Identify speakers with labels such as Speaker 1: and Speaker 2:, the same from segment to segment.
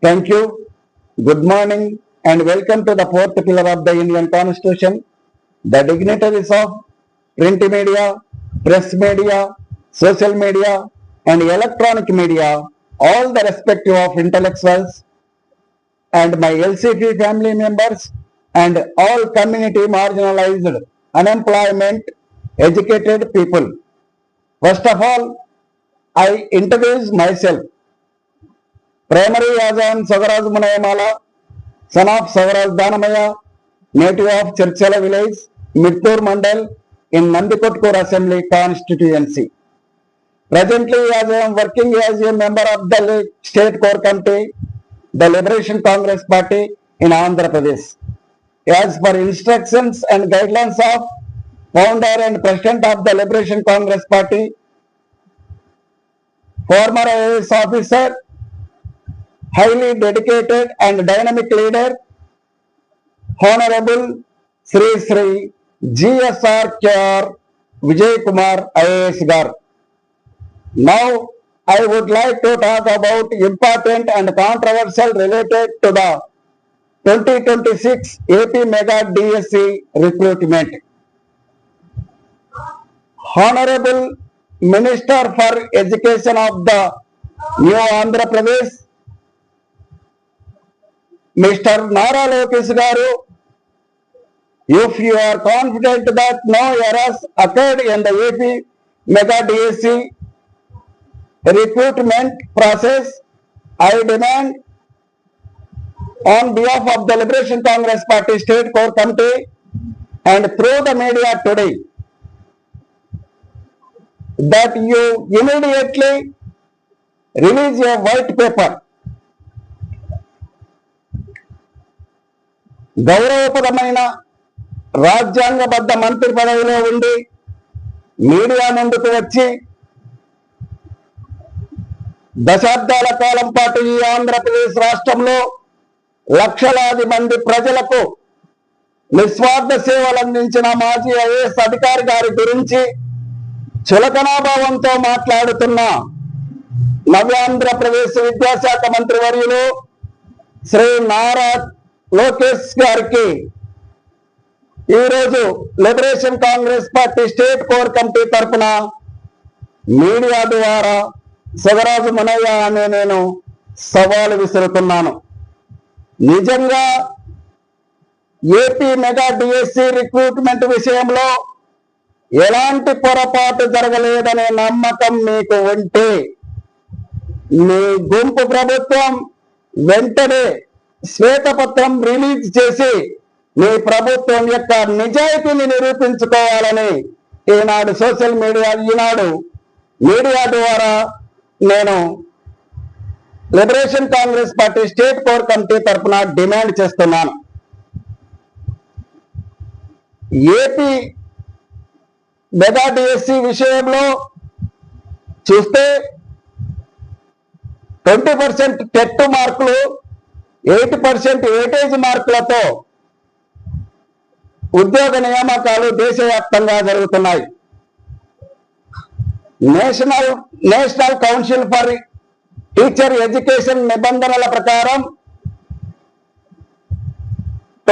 Speaker 1: Thank you. Good morning and welcome to the fourth pillar of the Indian Constitution. The dignitaries of print media, press media, social media and electronic media, all the respective of intellectuals and my LCP family members and all community marginalized, unemployment, educated people. First of all, I introduce myself. Primary Yajan Sagaraj Munayamala, son of Sagaraj Danamaya, native of Chirchala village, Mittur Mandal, in Nandikotkur Assembly constituency. Presently, as I am working as a member of the State Core Committee, the Liberation Congress Party in Andhra Pradesh. As per instructions and guidelines of founder and president of the Liberation Congress Party, former IAS officer, highly dedicated and dynamic leader, Honorable Sri GSR K.R. Vijay Kumar IAS Gar. Now, I would like to talk about important and controversial related to the 2026 AP Mega DSC recruitment. Honorable Minister for Education of the New Andhra Pradesh, Mr. Nara Lokesh Garu, if you are confident that no errors occurred in the AP Mega DSC recruitment process, I demand on behalf of the Liberation Congress Party State Core Committee and through the media today that you immediately release a white paper గౌరవప్రదమైన రాజ్యాంగబద్ధ మంత్రి పదవిలో ఉండి media ముందుకు వచ్చి దశాబ్దాల కాలం పాటు ఈ ఆంధ్రప్రదేశ్ రాష్ట్రంలో లక్షలాది మంది ప్రజలకు నిస్వార్థ సేవలు అందించిన మాజీ ఐఏఎస్ అధికారి గారి గురించి చులకనాభావంతో మాట్లాడుతున్న నవ్యాంధ్రప్రదేశ్ విద్యాశాఖ మంత్రి వర్యులు శ్రీ నారా లోకేష్ గారికి ఈరోజు liberation congress party state core committee తరఫున మీడియా ద్వారా సగరాజు మునయ్య అనే నేను సవాలు విసురుతున్నాను. నిజంగా ఏపీ మెగా డిఎస్సి రిక్రూట్మెంట్ విషయంలో ఎలాంటి పొరపాటు జరగలేదనే నమ్మకం మీకు ఉంటే మీ గుంపు ప్రభుత్వం వెంటనే శ్వేతపత్రం రిలీజ్ చేసి మీ ప్రభుత్వం యొక్క నిజాయితీని నిరూపించుకోవాలని ఈనాడు సోషల్ మీడియా ద్వారా నేను liberation congress party state core committee తరఫున డిమాండ్ చేస్తున్నాను. ఏపీ మెగా డిఎస్సి విషయంలో చూస్తే 20% టెట్ మార్కులు 8% వెయిటేజ్ మార్కులతో ఉద్యోగ నియామకాలు దేశవ్యాప్తంగా జరుగుతున్నాయి. National council for teacher education నిబంధనల ప్రకారం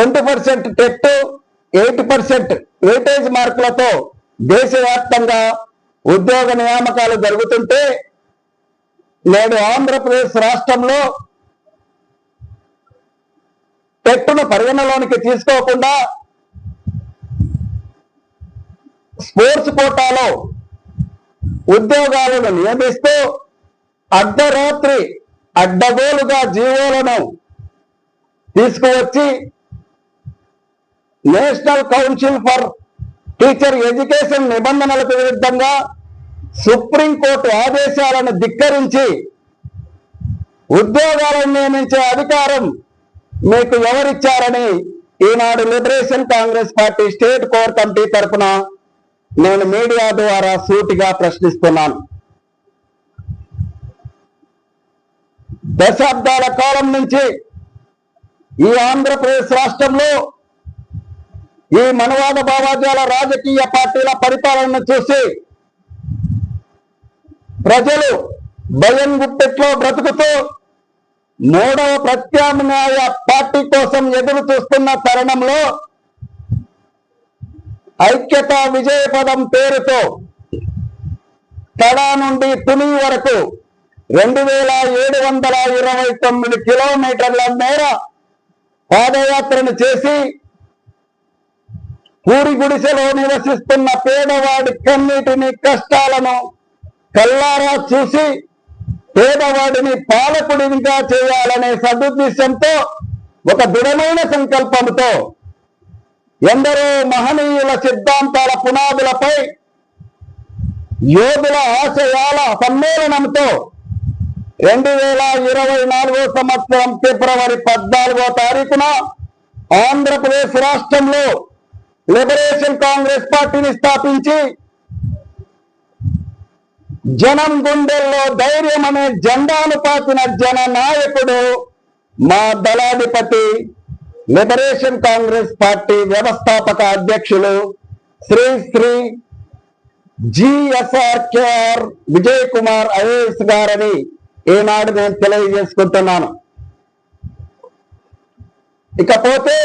Speaker 1: 20% టెట్ 8% వెయిటేజ్ మార్కులతో దేశవ్యాప్తంగా ఉద్యోగ నియామకాలు జరుగుతుంటే నేడు ఆంధ్రప్రదేశ్ రాష్ట్రంలో టెట్ను పరిగణలోనికి తీసుకోకుండా స్పోర్ట్స్ కోటాలో ఉద్యోగాలను నియమిస్తూ అర్ధరాత్రి అడ్డగోలుగా జీవోలను తీసుకువచ్చి national council for teacher education నిబంధనలకు విరుద్ధంగా సుప్రీంకోర్టు ఆదేశాలను ధిక్కరించి ఉద్యోగాలను నియమించే అధికారం మీకు ఎవరిచ్చారని ఈనాడు liberation congress party state core committee తరఫున నేను మీడియా ద్వారా సూటిగా ప్రశ్నిస్తున్నాను. దశాబ్దాల కాలం నుంచి ఈ ఆంధ్రప్రదేశ్ రాష్ట్రంలో ఈ మనవాద భావజాల రాజకీయ పార్టీల పరిపాలనను చూసి ప్రజలు భయం గుప్పెట్లో బ్రతుకుతూ మూడవ ప్రత్యామ్నాయ పార్టీ కోసం ఎదురు చూస్తున్న తరుణంలో ఐక్యత విజయపదం పేరుతో తడా నుండి తుని వరకు 2729 కిలోమీటర్ల మేర పాదయాత్రను చేసి పూరి గుడిసెలో నివసిస్తున్న పేదవాడి కన్నీటిని కష్టాలను కల్లారా చూసి పేదవాడిని పాలకుడిగా చేయాలనే సదుద్దేశంతో ఒక దృఢమైన సంకల్పంతో ఎందరో మహనీయుల సిద్ధాంతాల పునాదులపై యోధుల ఆశయాల సమ్మేళనంతో 2024 సంవత్సరం ఫిబ్రవరి 14వ తారీఖున ఆంధ్రప్రదేశ్ రాష్ట్రంలో లిబరేషన్ కాంగ్రెస్ పార్టీని స్థాపించి జనం గుండెల్లో ధైర్యం అనే జెండాను పాతిన జన నాయకుడు మా దళాధిపతి లిబరేషన్ కాంగ్రెస్ పార్టీ వ్యవస్థాపక అధ్యక్షులు శ్రీ జిఎస్ఆర్కేఆర్ విజయ్ కుమార్ ఐఏఎస్ గారని ఈనాడు నేను తెలియజేసుకుంటున్నాను. ఇకపోతే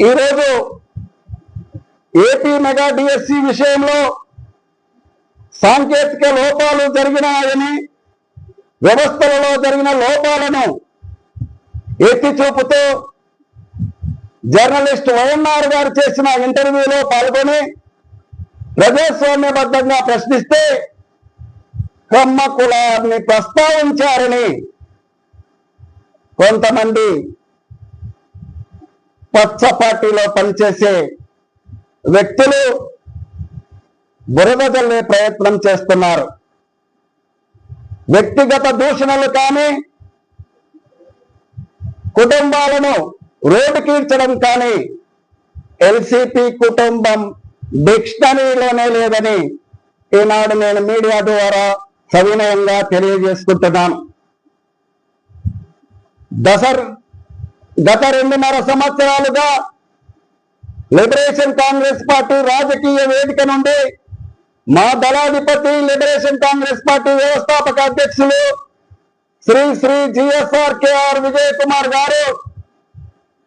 Speaker 1: ఈరోజు ఏపీ మెగా డిఎస్సి విషయంలో సాంకేతిక లోపాలు జరిగినాయని, వ్యవస్థలలో జరిగిన లోపాలను ఎత్తి చూపుతూ జర్నలిస్ట్ వైఎన్ఆర్ గారు చేసిన ఇంటర్వ్యూలో పాల్గొని ప్రజాస్వామ్యబద్ధంగా ప్రశ్నిస్తే కమ్మ కులాన్ని ప్రస్తావించారని కొంతమంది పచ్చ పార్టీలో పనిచేసే వ్యక్తులు బురద జల్లే ప్రయత్నం చేస్తున్నారు. వ్యక్తిగత దూషణలు కానీ, కుటుంబాలను రోడ్డుకీడ్చడం కానీ ఎల్సిపి కుటుంబం డిక్షనరీలోనే లేదని ఈనాడు నేను మీడియా ద్వారా సవినయంగా తెలియజేసుకుంటున్నాను. గత 2.5 సంవత్సరాలుగా లిబరేషన్ కాంగ్రెస్ పార్టీ రాజకీయ వేదిక నుండి మా దళాధిపతి లిబరేషన్ కాంగ్రెస్ పార్టీ వ్యవస్థాపక అధ్యక్షులు శ్రీ జిఎస్ఆర్కేఆర్ విజయ్ కుమార్ గారు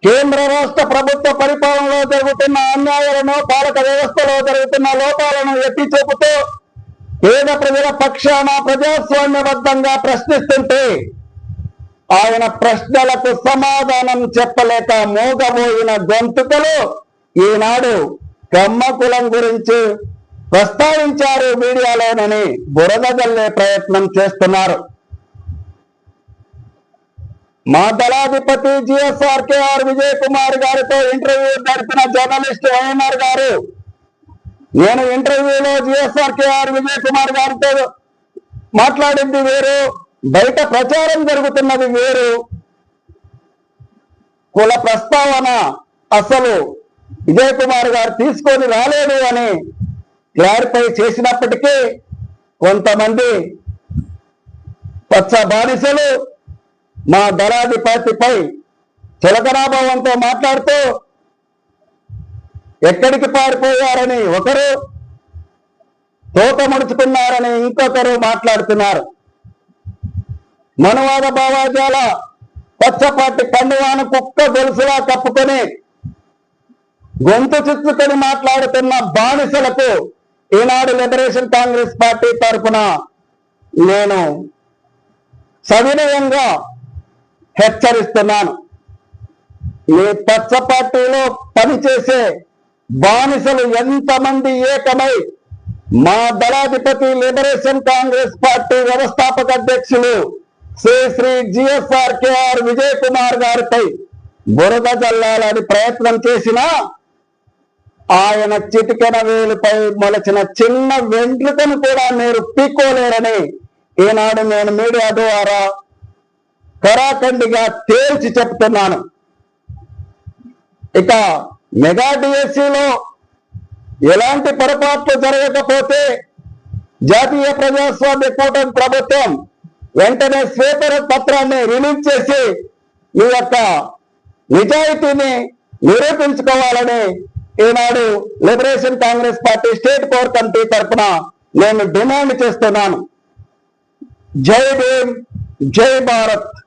Speaker 1: కేంద్ర రాష్ట్ర ప్రభుత్వ పరిపాలనలో జరుగుతున్న అన్యాయాలను, పాలక వ్యవస్థలో జరుగుతున్న లోపాలను ఎత్తి చూపుతూ పేద ప్రజల పక్షాన ప్రజాస్వామ్యబద్ధంగా ప్రశ్నిస్తుంటే ఆయన ప్రశ్నలకు సమాధానం చెప్పలేక మూగబోయిన గొంతుకలు ఈనాడు కమ్మ కులం గురించి ప్రస్తావించారు మీడియాలోనని బురద జల్లే ప్రయత్నం చేస్తున్నారు. మా దళాధిపతి జిఎస్ఆర్కేఆర్ విజయ్ కుమార్ గారితో ఇంటర్వ్యూ జరిపిన జర్నలిస్ట్ వైఎన్ఆర్ గారు, నేను ఇంటర్వ్యూలో జిఎస్ఆర్కేఆర్ విజయ్ కుమార్ గారితో మాట్లాడింది వేరు, బయట ప్రచారం జరుగుతున్నది వేరు. కుల ప్రస్తావన అసలు విజయ్ కుమార్ గారు తీసుకొని రాలేదు అని క్లారిఫై చేసినప్పటికీ కొంతమంది పచ్చ బానిసలు మా దళాధిపతిపై చులకనాభావంతో మాట్లాడుతూ ఎక్కడికి పారిపోయారని ఒకరు, తోక ముడుచుకున్నారని ఇంకొకరు మాట్లాడుతున్నారు. మనువాద భావాజాల పచ్చపాటి కండువాను కుక్క గొలుసులా కప్పుకొని గొంతు చుచ్చుకొని మాట్లాడుతున్న బానిసలకు ఈనాడు లిబరేషన్ కాంగ్రెస్ పార్టీ తరఫున నేను సవినయంగా హెచ్చరిస్తున్నాను. మీ పచ్చ పార్టీలో పనిచేసే బానిసలు ఎంతమంది ఏకమై మా దళాధిపతి లిబరేషన్ కాంగ్రెస్ పార్టీ వ్యవస్థాపక అధ్యక్షులు శ్రీ జిఎస్ఆర్కేఆర్ విజయ్ కుమార్ గారిపై బురద జల్లాలని ప్రయత్నం చేసినా ఆయన చిటికెన వేలుపై మొలచిన చిన్న వెంట్రుకను కూడా మీరు పీక్కోలేరని ఈనాడు నేను మీడియా ద్వారా కరాఖండిగా తేల్చి చెప్తున్నాను. ఇక మెగా డిఎస్సిలో ఎలాంటి పొరపాట్లు జరగకపోతే జాతీయ ప్రజాస్వామ్య కూటమి ప్రభుత్వం వెంటనే శ్వేత పత్రాన్ని రిలీజ్ చేసి ఈ యొక్క నిజాయితీని నిరూపించుకోవాలని ఈనాడు liberation congress party state core committee తరఫున నేను డిమాండ్ చేస్తున్నాను. జై భీమ్, జై భారత్.